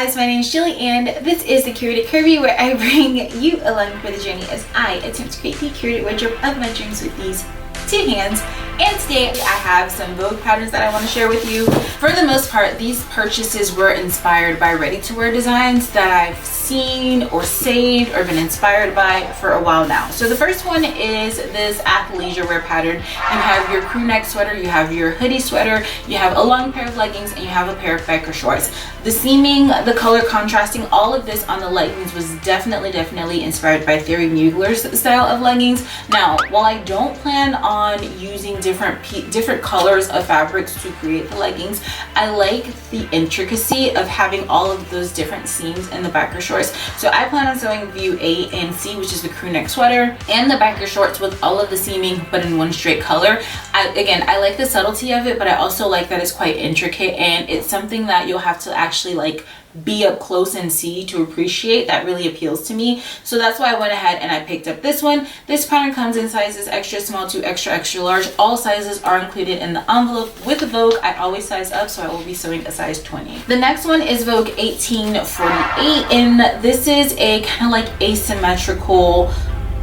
guys, my name is Julie and this is the Curated Curvy, where I bring you along for the journey as I attempt to create the curated wardrobe of my dreams with these two hands. And today I have some Vogue patterns that I want to share with you. For the most part, these purchases were inspired by ready-to-wear designs that I've seen or saved or been inspired by for a while now. So the first one is this athleisure wear pattern. You have your crew neck sweater, you have your hoodie sweater, you have a long pair of leggings, and you have a pair of biker shorts. The seaming, the color contrasting, all of this on the leggings was definitely inspired by Theory Mugler's style of leggings. Now, while I don't plan on using different colors of fabrics to create the leggings, I like the intricacy of having all of those different seams in the biker shorts. So I plan on sewing view A and C, which is the crew neck sweater, and the biker shorts with all of the seaming but in one straight color. I like the subtlety of it, but I also like that it's quite intricate, and it's something that you'll have to actually like be up close and see to appreciate. That really appeals to me. So that's why I went ahead and I picked up this one. This pattern comes in sizes extra small to extra large. All sizes are included in the envelope. With the Vogue, I always size up, so I will be sewing a size 20. The next one is Vogue 1848, and this is a kind of like asymmetrical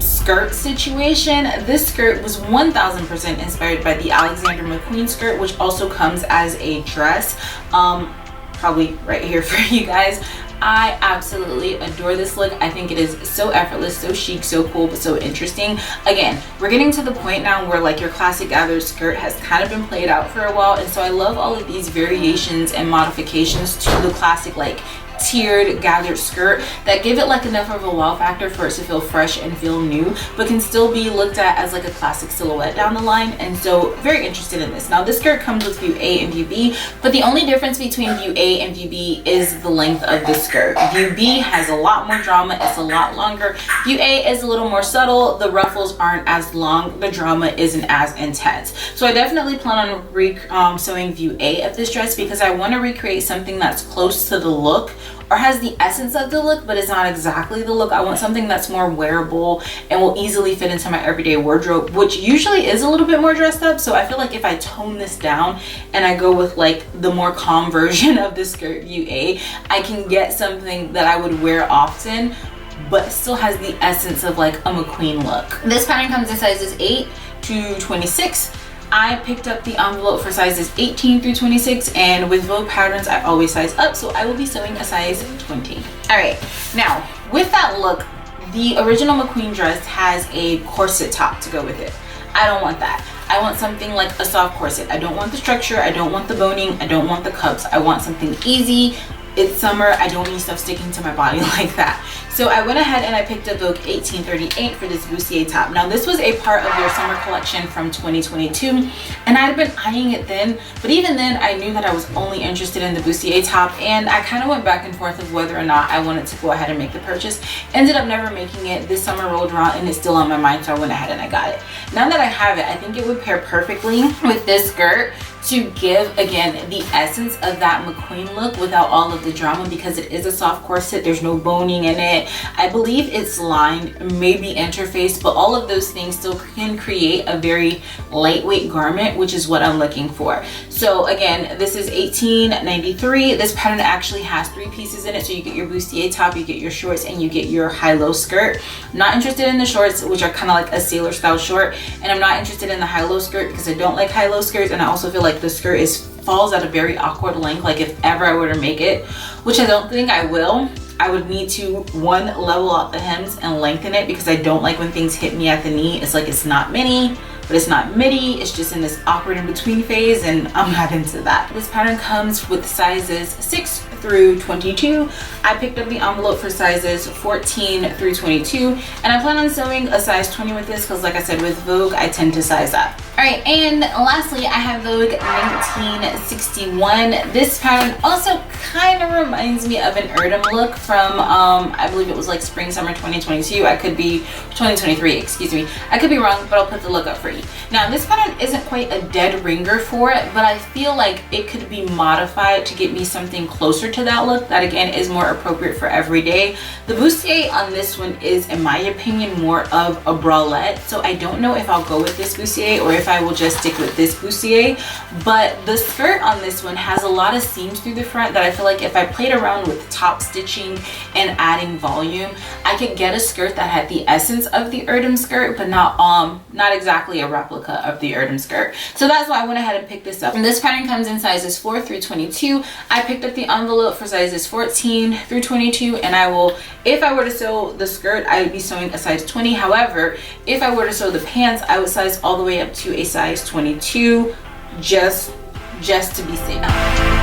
skirt situation. This skirt was 1000% inspired by the Alexander McQueen skirt, which also comes as a dress. Probably right here for you guys. I absolutely adore this look. I think it is so effortless, so chic, so cool, but so interesting. Again, we're getting to the point now where like your classic gathered skirt has kind of been played out for a while, and so I love all of these variations and modifications to the classic like tiered gathered skirt that give it like enough of a wow factor for it to feel fresh and feel new, but can still be looked at as like a classic silhouette down the line. And so very interested in this. Now this skirt comes with view A and view B, but the only difference between view A and view B is the length of the skirt. View B has a lot more drama, it's a lot longer. View A is a little more subtle, the ruffles aren't as long, the drama isn't as intense. So I definitely plan on sewing view A of this dress because I want to recreate something that's close to the look or has the essence of the look, but it's not exactly the look. I want something that's more wearable and will easily fit into my everyday wardrobe, which usually is a little bit more dressed up. So I feel like if I tone this down and I go with like the more calm version of the skirt view A, I can get something that I would wear often, but still has the essence of like a McQueen look. This pattern comes in sizes 8 to 26. I picked up the envelope for sizes 18 through 26, and with Vogue patterns I always size up, so I will be sewing a size 20. All right, now with that look, the original McQueen dress has a corset top to go with it. I don't want that. I want something like a soft corset. I don't want the structure, I don't want the boning, I don't want the cups. I want something easy. It's summer, I don't need stuff sticking to my body like that. So I went ahead and I picked up Vogue 1838 for this Bustier top. Now this was a part of their summer collection from 2022, and I had been eyeing it then, but even then I knew that I was only interested in the Bustier top, and I kind of went back and forth of whether or not I wanted to go ahead and make the purchase. Ended up never making it. This summer rolled around and it's still on my mind, so I went ahead and I got it. Now that I have it, I think it would pair perfectly with this skirt to give, again, the essence of that McQueen look without all of the drama, because it is a soft corset. There's no boning in it. I believe it's lined, maybe interfaced, but all of those things still can create a very lightweight garment, which is what I'm looking for. So again, this is 1893. This pattern actually has 3 pieces in it. So you get your bustier top, you get your shorts, and you get your high-low skirt. I'm not interested in the shorts, which are kind of like a sailor style short, and I'm not interested in the high-low skirt because I don't like high-low skirts, and I also feel like the skirt falls at a very awkward length. Like if ever I were to make it, which I don't think I will, I would need to level out the hems and lengthen it, because I don't like when things hit me at the knee. It's like it's not mini, but it's not midi. It's just in this awkward in between phase, and I'm not into that. This pattern comes with sizes 6 through 22. I picked up the envelope for sizes 14 through 22, and I plan on sewing a size 20 with this because, like I said, with Vogue I tend to size up. All right, and lastly I have Vogue 1961. This pattern also kind of reminds me of an Erdem look from I believe it was like spring summer 2022. I could be 2023, excuse me, I could be wrong, but I'll put the look up for you. Now this pattern isn't quite a dead ringer for it, but I feel like it could be modified to get me something closer closer to that look that again is more appropriate for every day. The bustier on this one is, in my opinion, more of a bralette, so I don't know if I'll go with this bustier or if I will just stick with this bustier. But the skirt on this one has a lot of seams through the front that I feel like if I played around with top stitching and adding volume, I could get a skirt that had the essence of the Erdem skirt, but not exactly a replica of the Erdem skirt. So that's why I went ahead and picked this up. And this pattern comes in sizes 4 through 22. I picked up the envelope for sizes 14 through 22, and I will, if I were to sew the skirt, I would be sewing a size 20. However, if I were to sew the pants, I would size all the way up to a size 22 just to be safe.